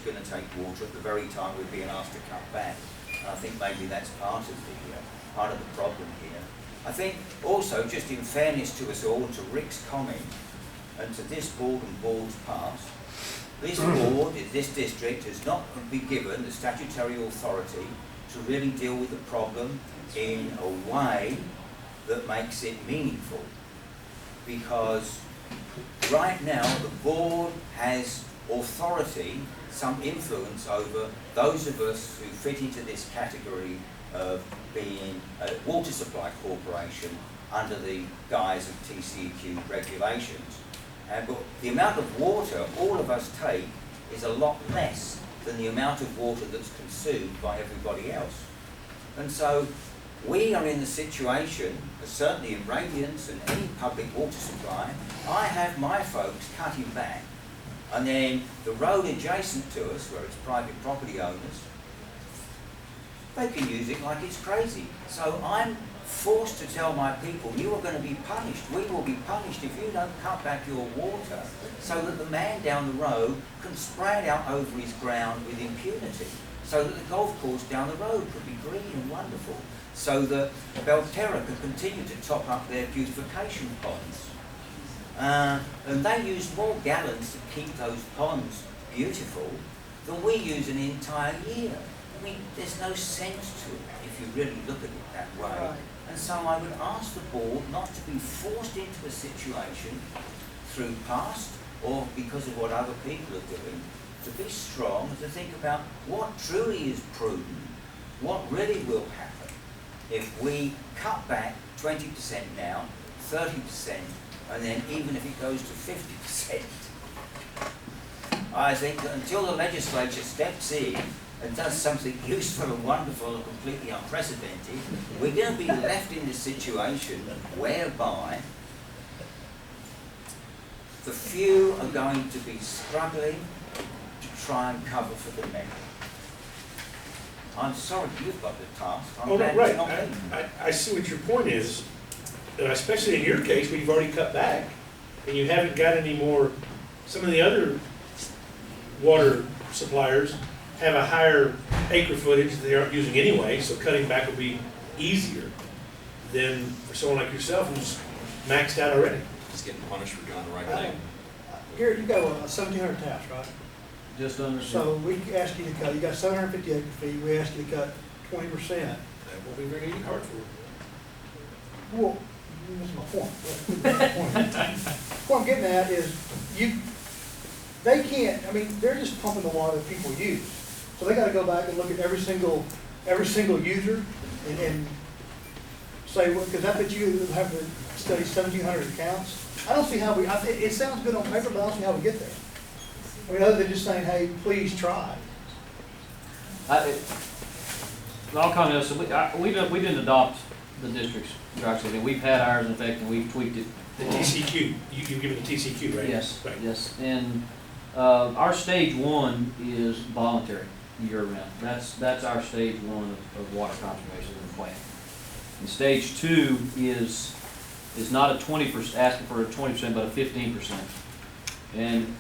going to take water at the very time we're being asked to cut back. And I think maybe that's part of the problem here. I think also, just in fairness to us all, to Rick's comment, and to this board and boards past, this board, this district, has not been given the statutory authority to really deal with the problem in a way that makes it meaningful. Because right now the board has authority, some influence over those of us who fit into this category of being a water supply corporation under the guise of TCEQ regulations. But the amount of water all of us take is a lot less than the amount of water that's consumed by everybody else. And so we are in the situation, certainly in Radiance and any public water supply, I have my folks cutting back, and then the road adjacent to us, where it's private property owners, they can use it like it's crazy. So I'm forced to tell my people, you are going to be punished. We will be punished if you don't cut back your water, so that the man down the road can spray it out over his ground with impunity, so that the golf course down the road could be green and wonderful, so that Belterra could continue to top up their beautification ponds. And they use more gallons to keep those ponds beautiful than we use an entire year. I mean, there's no sense to it if you really look at it that way. Right. And so I would ask the board not to be forced into a situation through past or because of what other people are doing, to be strong and to think about what truly is prudent, what really will happen if we cut back 20% now, 30%, and then even if it goes to 50%. I think that until the legislature steps in and does something useful and wonderful and completely unprecedented, we're going to be left in this situation whereby the few are going to be struggling to try and cover for the many. I'm sorry you've got the task. I'm glad it's not me. I see what your point is, especially in your case where you've already cut back and you haven't got any more. Some of the other water suppliers have a higher acre footage that they aren't using anyway, so cutting back will be easier than for someone like yourself who's maxed out already. Just getting punished for doing the right thing. Garrett, you got 1,700 taps, right? Just under. So we asked you to cut, you got 750 acre feet, we asked you to cut 20%. That won't be very hard for you. Well, that's my point. What I'm getting at is, they can't, I mean, they're just pumping the water that people use. So they gotta go back and look at every single user and say, well, because I bet you have to study 1,700 accounts. I don't see how it sounds good on paper, but I don't see how we get there. I mean, other than just saying, hey, please try. All comments, so we didn't adopt the district's actually. We've had ours in effect and we've tweaked it. The TCQ, you give it the TCQ, right? Yes, right. yes. And our stage one is voluntary year round. That's our stage one of water conservation in the plan. And stage two is not a 20%, asking for a 20%, but a 15%. And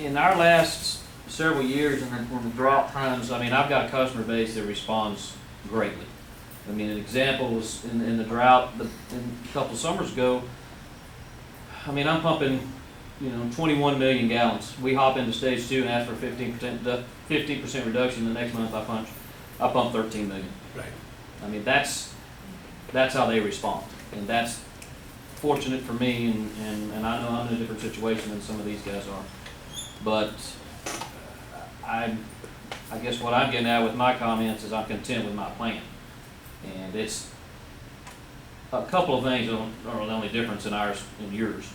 in our last several years, and then when the drought times, I mean, I've got a customer base that responds greatly. I mean, an example was in the drought a couple of summers ago. I mean, I'm pumping, 21 million gallons. We hop into stage two and ask for 15% reduction. The next month I pump 13 million. Right. I mean, that's how they respond, and that's fortunate for me. And I know I'm in a different situation than some of these guys are, but I guess what I'm getting at with my comments is I'm content with my plan, and it's a couple of things are the only difference in ours and yours,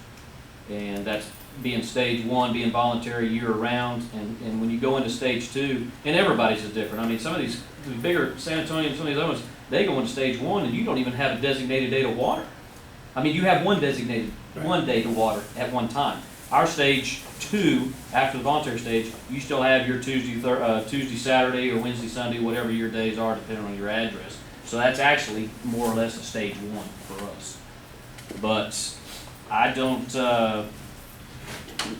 and that's being stage one, being voluntary year round, and when you go into stage two, and everybody's is different. I mean, some of these bigger San Antonio and some of these other ones, they go into stage one and you don't even have a designated day to water. I mean, you have one designated, one day to water at one time. Our stage two, after the voluntary stage, you still have your Tuesday, Saturday, or Wednesday, Sunday, whatever your days are, depending on your address. So that's actually more or less a stage one for us. But I don't,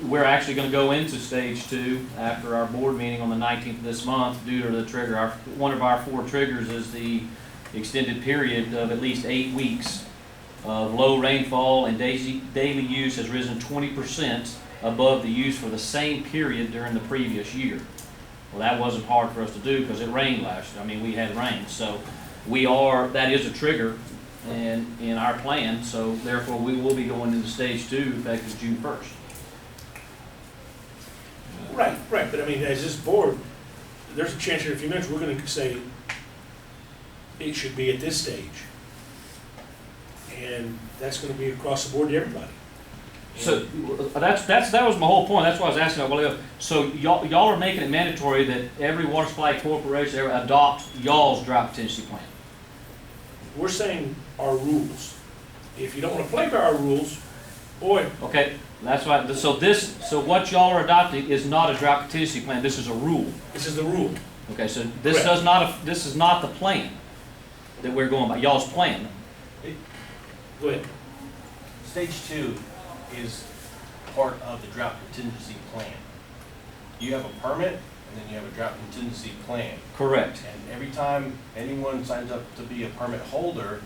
we're actually gonna go into stage 2 after our board meeting on the 19th of this month due to the trigger. One of our 4 triggers is the extended period of at least 8 weeks of low rainfall and daily use has risen 20% above the use for the same period during the previous year. Well, that wasn't hard for us to do because it rained last year. I mean, we had rain. So that is a trigger in our plan. So therefore, we will be going into stage 2 effective June 1st. Right, but I mean, as this board, there's a chance in a few minutes, we're gonna say it should be at this stage. And that's gonna be across the board to everybody. So that was my whole point. That's why I was asking a while ago. So y'all are making it mandatory that every water supply corporation adopt y'all's drought contingency plan. We're saying our rules. If you don't wanna play by our rules, boy, Okay, that's right. So what y'all are adopting is not a drought contingency plan. This is a rule. this is the rule. Okay, so this Correct. this is not the plan that we're going by. Y'all's plan. Go ahead. Stage 2 is part of the drought contingency plan. You have a permit, and then you have a drought contingency plan. Correct. And every time anyone signs up to be a permit holder,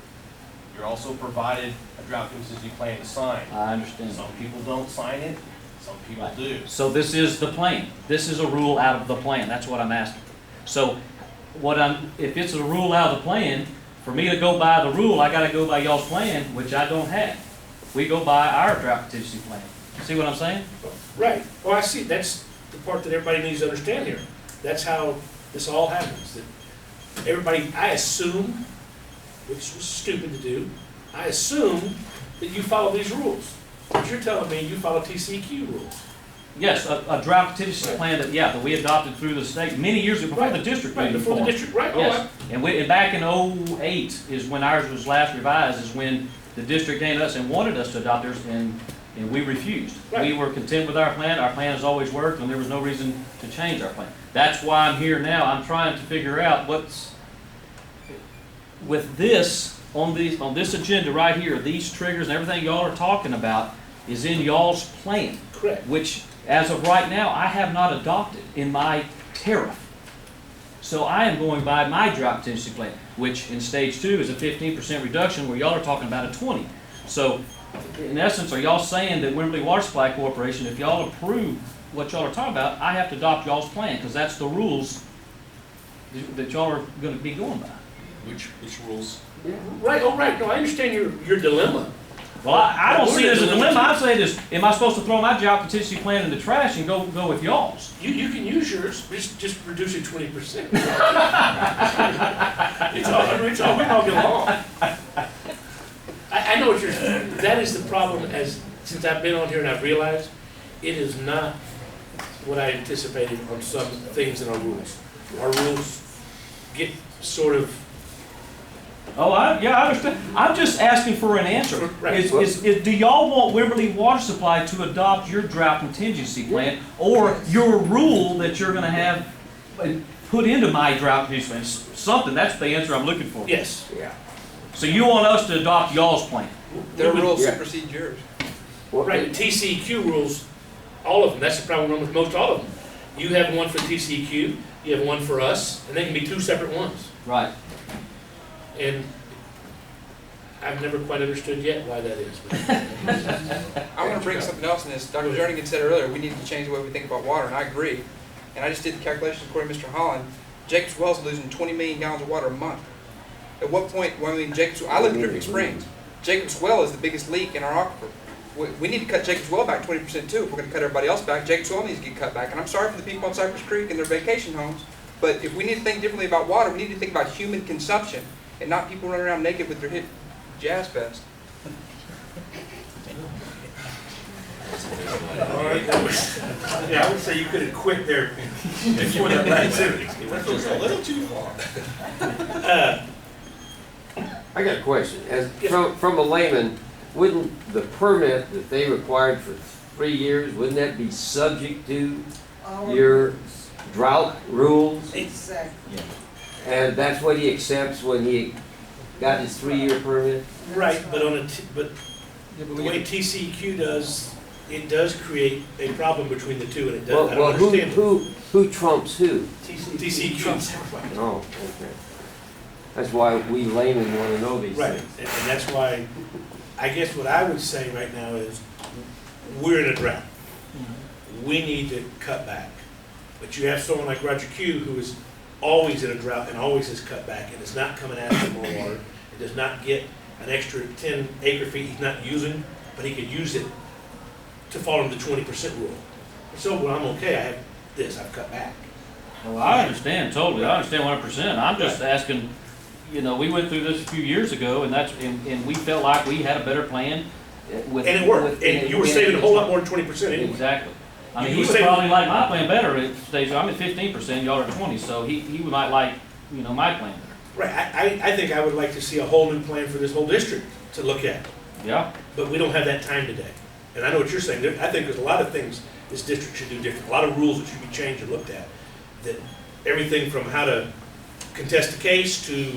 you're also provided a drought contingency plan to sign. I understand. Some people don't sign it, some people do. So this is the plan. This is a rule out of the plan. That's what I'm asking. So if it's a rule out of the plan, for me to go by the rule, I gotta go by y'all's plan, which I don't have. We go by our drought contingency plan. See what I'm saying? Right. Oh, I see. That's the part that everybody needs to understand here. That's how this all happens. That everybody, I assume, which was stupid to do, I assume that you follow these rules. But you're telling me you follow TCQ rules. Yes, a drought contingency plan that we adopted through the state many years ago, before the district Right, even before the formed. district, right? Yes, and back in '08 is when ours was last revised, is when the district came to us and wanted us to adopt theirs, and we refused. Right. We were content with our plan has always worked, and there was no reason to change our plan. That's why I'm here now. I'm trying to figure out with this, on this agenda right here, these triggers and everything y'all are talking about is in y'all's plan. Correct. Which, as of right now, I have not adopted in my tariff. So I am going by my drought contingency plan, which in stage 2 is a 15% reduction, where y'all are talking about a 20. So, in essence, are y'all saying that Wimberley Water Supply Corporation, if y'all approve what y'all are talking about, I have to adopt y'all's plan, because that's the rules that y'all are going to be going by? Which rules? Right, oh, right. No, I understand your dilemma. Well, I don't see it as a dilemma. I'm saying is, am I supposed to throw my drought contingency plan in the trash and go with y'all's? You can use yours, just reduce it 20%. It's all we all get along. I know what that is the problem, since I've been on here and I've realized, it is not what I anticipated on some things in our rules. Our rules get sort of, Oh, I understand. I'm just asking for an answer. Right. Do y'all want Wimberley Water Supply to adopt your drought contingency plan, or your rule that you're gonna have put into my drought contingency plan? Something, that's the answer I'm looking for. yes. Yeah. So you want us to adopt y'all's plan? Their rules Yeah. supersede yours. Right, the TCQ rules, all of them, that's the problem with most all of them. You have one for TCQ, you have one for us, and they can be 2 separate ones. Right. And I've never quite understood yet why that is. I want to bring something else in this. Dr. Jernigan said earlier, we need to change the way we think about water, and I agree. And I just did the calculations according to Mr. Holland. Jacobs Well's losing 20 million gallons of water a month. At what point, I live in Dripping Springs. Jacobs Well is the biggest leak in our aquifer. We need to cut Jacobs Well back 20% too. If we're going to cut everybody else back, Jacobs Well needs to get cut back. And I'm sorry for the people on Cypress Creek and their vacation homes, but if we need to think differently about water, we need to think about human consumption and not people running around naked with their hip jazz vest. Yeah, I would say you could have quit there before that last sentence. It went just a little too far. I got a question. Yes. From a layman, wouldn't the permit that they required for 3 years, wouldn't that be subject to your drought rules? Exactly. And that's what he accepts when he got his 3-year permit? Right, but the way TCQ does it does create a problem between the two, and it does, I Well, don't understand. who trumps who? TC trumps everybody. Oh, okay. That's why we laymen wanna know these Right, things. and that's why, I guess what I would say right now is, we're in a drought. We need to cut back. But you have someone like Roger Q, who is always in a drought and always has cut back, and is not coming after more water. It does not get an extra 10 acre feet he's not using, but he could use it to follow the 20% rule. So, well, I'm okay, I have this, I've cut back. Well, I understand totally, I understand 100%, I'm just asking, you know, we went through this a few years ago, and and we felt like we had a better plan with. And it worked, and you were saving a whole lot more than 20% anyway. Exactly. I mean, You he would saved- probably like my plan better at stage, I'm at 15%, y'all are at 20, so he might like, you know, my plan better. Right, I think I would like to see a whole new plan for this whole district to look at, Yeah, but we don't have that time today. And I know what you're saying, I think there's a lot of things this district should do different, a lot of rules that should be changed and looked at. That everything from how to contest a case to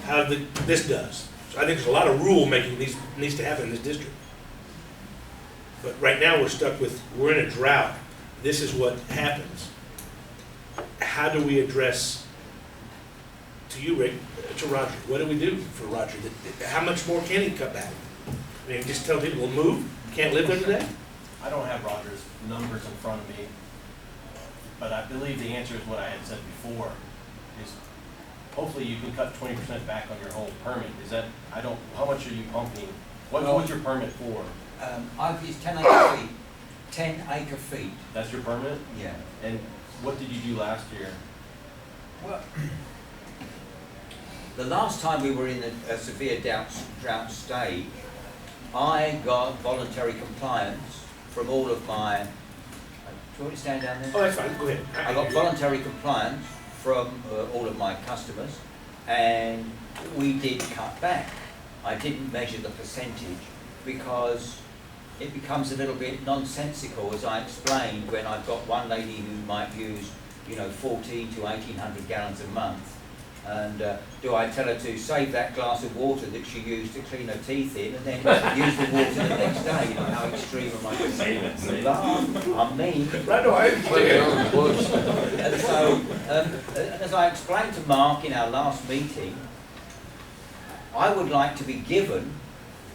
how this does. So I think there's a lot of rule making needs to happen in this district. But right now, we're stuck with, we're in a drought, this is what happens. How do we address, to you, Rick, to Roger, what do we do for Roger? How much more can he cut back? I mean, just tell people, we'll move, can't live there today? I don't have Roger's numbers in front of me, but I believe the answer is what I had said before, is hopefully you can cut 20% back on your whole permit. Is that, how much are you pumping? What's your permit for? I've used 10 acre feet. 10 acre feet. That's your permit? Yeah. And what did you do last year? Well, the last time we were in a severe drought stage, I got voluntary compliance from all of my. Do you want to stand down there? Oh, that's fine, go ahead. I got voluntary compliance from all of my customers, and we did cut back. I didn't measure the percentage because it becomes a little bit nonsensical, as I explained, when I've got one lady who might use, 14 to 1,800 gallons a month. And do I tell her to save that glass of water that she used to clean her teeth in and then use the water the next day? How extreme am I? Save it. Laugh, I'm mean. Right, no, I understand. And so, as I explained to Mark in our last meeting, I would like to be given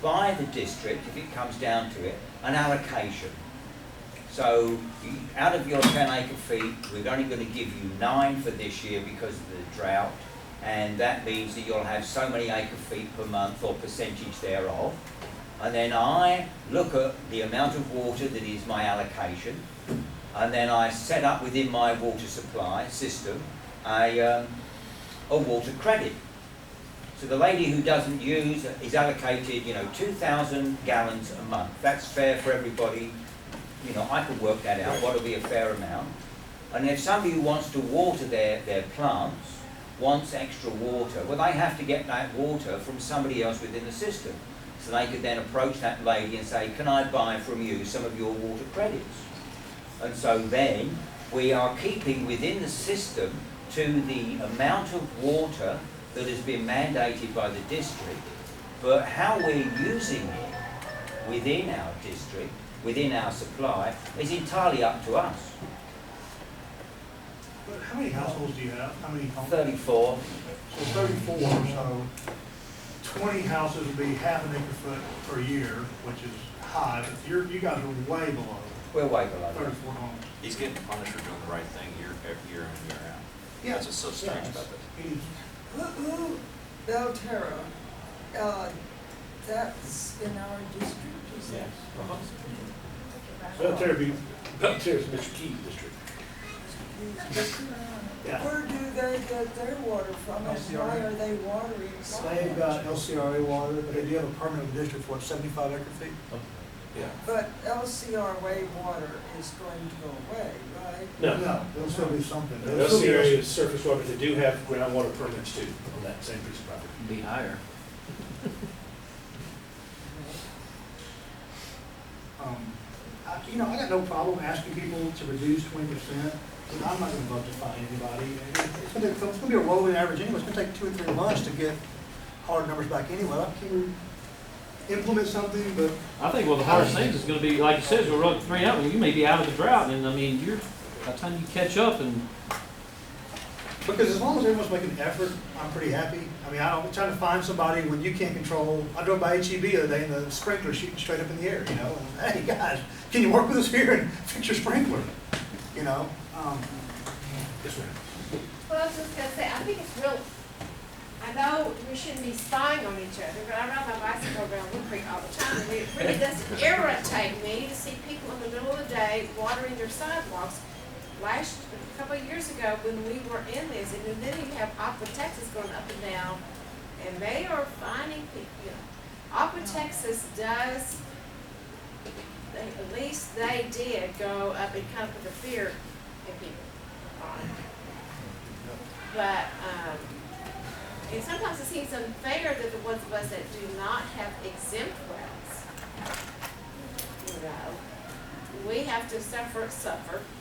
by the district, if it comes down to it, an allocation. So, out of your 10 acre feet, we're only going to give you 9 for this year because of the drought, and that means that you'll have so many acre feet per month or percentage thereof. And then I look at the amount of water that is my allocation, and then I set up within my water supply system a water credit. So the lady who doesn't use is allocated, 2,000 gallons a month. That's fair for everybody. I could work that out, what would be a fair amount. And if somebody who wants to water their plants wants extra water, well, they have to get that water from somebody else within the system. So they could then approach that lady and say, can I buy from you some of your water credits? And so then we are keeping within the system to the amount of water that has been mandated by the district, but how we're using it within our district, within our supply, is entirely up to us. But how many households do you have? How many homes? 34. So 34, so 20 houses would be half an acre foot per year, which is high, but you guys are way below We're way below that. 34 homes. He's getting punished for doing the right thing year in, year out. Yeah. That's what's so strange about this. He's- Belterra, that's in our district, is that? Belterra's Mr. Key's district. Yeah. Where do they get their water from, and why are they watering? They've got LCRA water, but they do have a permanent district for 75 acre feet. Yeah. But LCRA water is going to go away, right? No. They'll still do something. They'll still be- LCRA is surface water, they do have groundwater permits too, on that same piece of property. be higher. I got no problem asking people to reduce 20%. I'm not going to budget anybody. It's going to be a rolling average anyway. It's going to take 2 or 3 months to get hard numbers back anyway. implement something, but I think one of the hardest things is gonna be, like you said, is we'll run 3 out, and you may be out of the drought, and I mean, by the time you catch up and, because as long as everyone's making an effort, I'm pretty happy. I mean, I'm trying to find somebody when you can't control. I drove by Htgcd the other day and the sprinkler shooting straight up in the air, you know, and hey guys, can you work with us here and fix your sprinkler? You know, yes, ma'am. Well, I was just gonna say, I think it's real, I know we shouldn't be spying on each other, but I ride my bicycle around Wood Creek all the time, and it really does irritate me to see people in the middle of the day watering their sidewalks. A couple of years ago, when we were in this, and then you have Aqua Texas going up and down, and they are finding people, you know. Aqua Texas does, at least they did go up and kind of put the fear in people. But, and sometimes it seems unfair that the ones of us that do not have exempt wells, you know, we have to suffer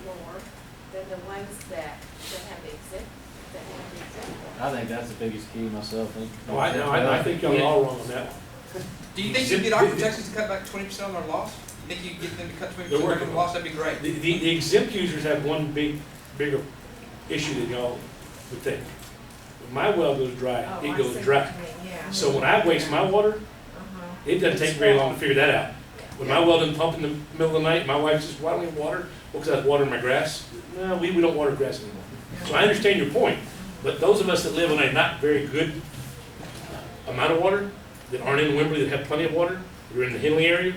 more than the ones that have the exempt, that have the exempt wells. I think that's the biggest key myself. No, I think y'all are all wrong on that. Do you think you can get Aqua Texas to cut back 20% on their loss? You think you can get them to cut 20% on their loss? That'd be great. The exempt users have one bigger issue than y'all would think. When my well goes dry, Oh, it I goes see dry. what you mean, yeah. So when I waste my water, it doesn't take very long to figure that out. When my well doesn't pump in the middle of the night, my wife says, why don't we have water? Well, because I was watering my grass. No, we don't water grass anymore. So I understand your point, but those of us that live on a not very good amount of water, that aren't in Wimberley, that have plenty of water, that are in the Henley area,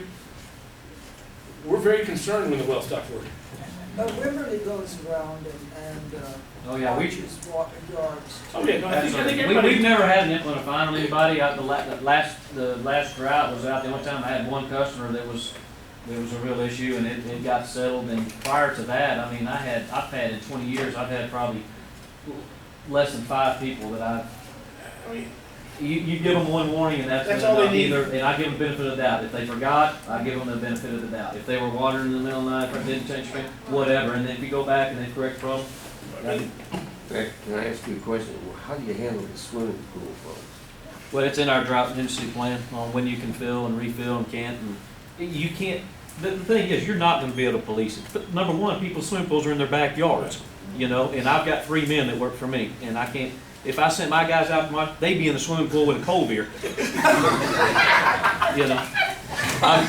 we're very concerned when the well stops working. Wimberley goes around and Oh, yeah, we- watches yards. Oh, yeah, no, I think we've everybody. never had an implement to find on anybody. The last drought was out. The only time I had one customer that there was a real issue, and it got settled. And prior to that, I mean, I've had in 20 years, I've had probably less than 5 people that you give them one warning, and that's all they enough need. either. And I give them the benefit of the doubt. If they forgot, I give them the benefit of the doubt. If they were watering in the middle of the night, if they didn't change spring, whatever. And then if you go back and they correct the problem. Can I ask you a question? How do you handle the swimming pool folks? Well, it's in our drought contingency plan on when you can fill and refill and can't, and you can't, the thing is, you're not gonna be able to police it. But number one, people's swimming pools are in their backyards, you know, and I've got 3 men that work for me, and I can't, if I sent my guys out, they'd be in the swimming pool with a cold beer. You know? Yeah,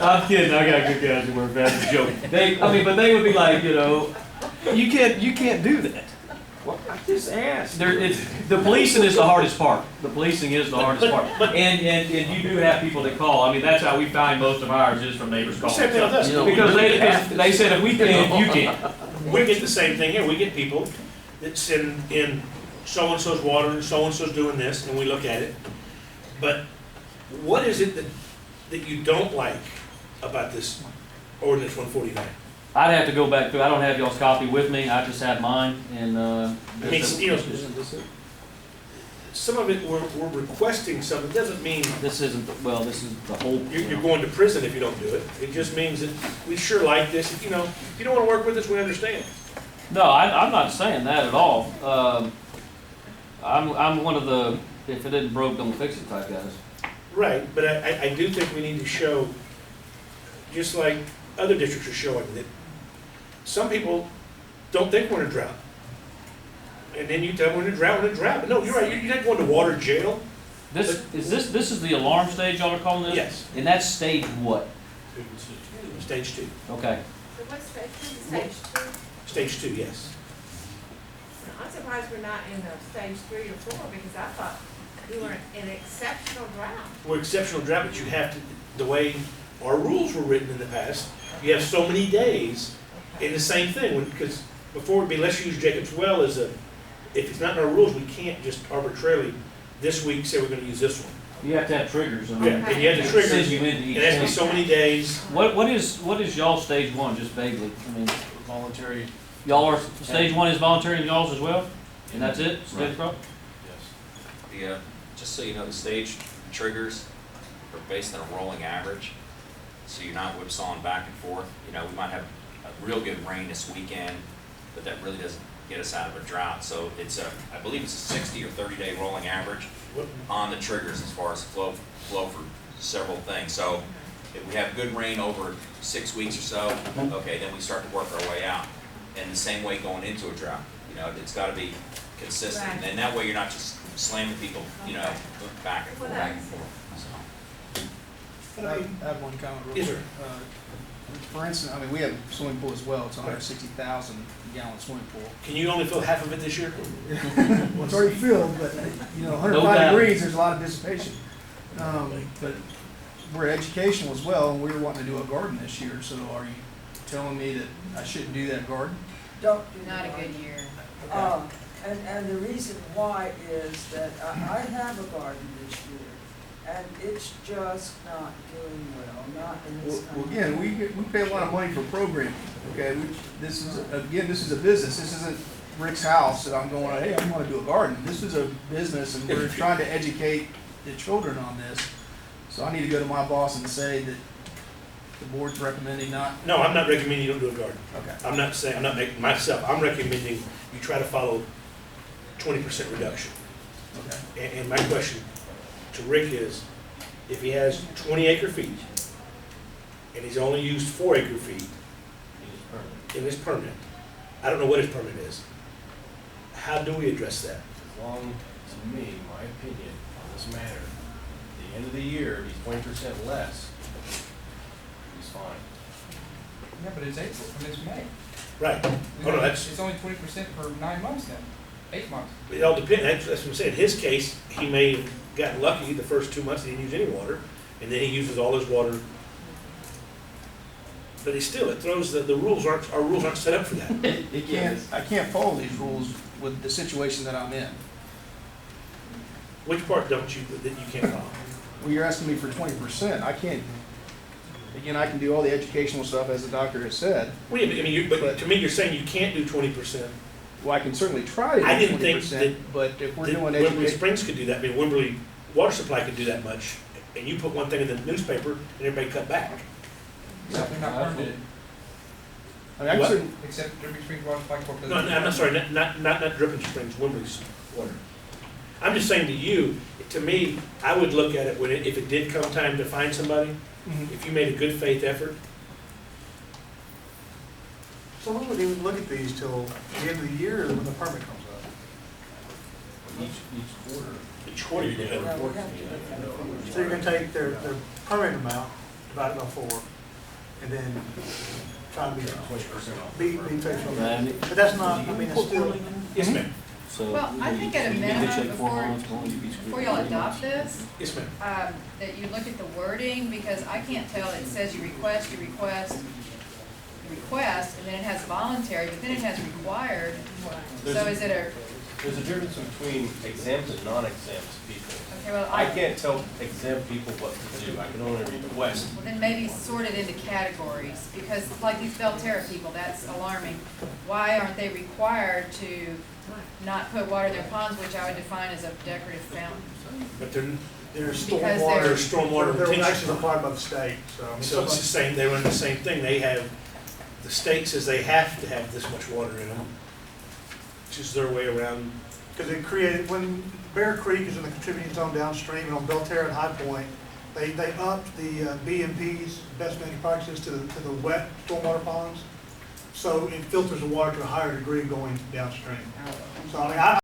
I'm kidding, I got good guys that work, that's a joke. But they would be like, you know, you can't do that. Well, I just asked. The policing is the hardest part. The policing is the hardest part. And you do have people that call. I mean, that's how we find most of ours is from neighbors calling. Same thing with us. Because they said if we can, you can. We get the same thing here. We get people that's in so-and-so's water and so-and-so's doing this, and we look at it. But what is it that you don't like about this ordinance 149? I'd have to go back through. I don't have y'all's copy with me. I just have mine. And I mean, you know, some of it we're requesting something. It doesn't mean this isn't this is the whole. you're going to prison if you don't do it. It just means that we sure like this. If you don't want to work with us, we understand. No, I'm not saying that at all. I'm one of the if it isn't broke, don't fix it type guys. Right, but I do think we need to show, just like other districts are showing, that some people don't think we're in a drought. And then you tell them we're in a drought, But no, you're right, you're not going to water jail. This is the alarm stage y'all are calling this? Yes. And that's stage what? Stage 2. Okay. So what's stage 2? Stage 2, yes. I'm surprised we're not in the stage 3 or 4, because I thought we were in exceptional drought. We're exceptional drought, but you have to, the way our rules were written in the past, you have so many days in the same thing. Because before it'd be, let's use Jacob's Well as if it's not in our rules, we can't just arbitrarily this week say we're going to use this one. You have to have triggers. Yeah, and you have the triggers. Sends you into each It has to be stage. so many days. What is y'all stage 1, just vaguely? I mean, Voluntary, y'all are, stage 1 is voluntary in y'all's as well? And that's it? Stage crop? yes. Just so you know, the stage triggers are based on a rolling average, so you're not whipsawing back and forth. You know, we might have a real good rain this weekend, but that really doesn't get us out of a drought. So it's I believe it's a 60 or 30-day rolling average on the triggers as far as flow for several things. So if we have good rain over 6 weeks or so, okay, then we start to work our way out. And the same way going into a drought, you know, it's got to be consistent, Right. and that way you're not just slamming people, you know, back and forth, back and forth. So. But I mean, I have one comment real Yes, quick. sir. For instance, I mean, we have a swimming pool as well, it's a 160,000 gallon swimming pool. Can you only fill half of it this year? Well, it's already filled, but, you know, No 105 doubt. degrees, there's a lot of dissipation. But we're educational as well, and we were wanting to do a garden this year, so are you telling me that I shouldn't do that garden? Don't do Not a that. good year. And the reason why is that I have a garden this year, and it's just not doing well, not in this Well, country. again, we pay a lot of money for programming, okay? This is a business, this isn't Rick's house that I'm going, hey, I'm gonna do a garden. This is a business, and we're trying to educate the children on this. So I need to go to my boss and say that the board's recommending not, No, I'm not recommending you don't do a garden. okay. I'm not saying, I'm not making myself, I'm recommending you try to follow 20% reduction. Okay. And my question to Rick is, if he has 20 acre feet, and he's only used 4 acre feet in his permit, I don't know what his permit is, how do we address that? As long, to me, my opinion on this matter, at the end of the year, if he's 20% less, he's fine. Yeah, but it's April, and it's May. Right. Oh, no, that's, It's only 20% for 9 months then, 8 months. it all depends, that's what I'm saying. In his case, he may have gotten lucky the first 2 months, he didn't use any water, and then he uses all his water. But he still, it throws, the rules aren't, our rules aren't set up for that. I can't follow these rules with the situation that I'm in. Which part don't you, that you can't follow? Well, you're asking me for 20%, I can't, again, I can do all the educational stuff as the doctor has said. Well, yeah, I mean, but to me, you're saying you can't do 20%. Well, I can certainly try to I do didn't think 20%, that- but if we're that doing Wimberley education. Springs could do that, I mean, Wimberley Water Supply could do that much, and you put one thing in the newspaper, and everybody cut back. Except they're not permitted, I mean, I can What? certainly, except Derby Springs Water Supply Corporation. No, I'm not sorry, not Dripping Springs, Wimberley's water. I'm just saying to you, to me, I would look at it when, if it did come time to find somebody, Mhm. if you made a good faith effort, so we wouldn't even look at these till the end of the year when the permit comes up. Each quarter. each quarter you're gonna Yeah, have. we have to look at it. So you're gonna take their permit amount, divide it by 4, and then try to be 20% off. be faithful. Right. But that's not, I mean, it's still, Yes, ma'am. So. Well, I think at a you can minimum, take 4 before- months, well, you'd be screwed. Before y'all adopt this, Yes, ma'am. that you look at the wording, because I can't tell, it says you request, and then it has voluntary, but then it has required. So is it a, There's a difference between exempt and non-exempt people. okay, well, I can't tell exempt people what to do, I can only request. well, then maybe sort it into categories, because like these Belterra people, that's alarming. Why aren't they required to not put water in their ponds, which I would define as a decorative fountain? But they're there's Because stormwater. they're stormwater They're retention. actually required by the state, so. I mean, So it's the same, they run the same thing, they have, the state says they have to have this much water in them, which is their way around. Because it created, when Bear Creek is in the contributing zone downstream, and on Belterra and High Point, they upped the BMP's, best managed practices, to the wet stormwater ponds. So it filters the water to a higher degree going downstream. So I mean,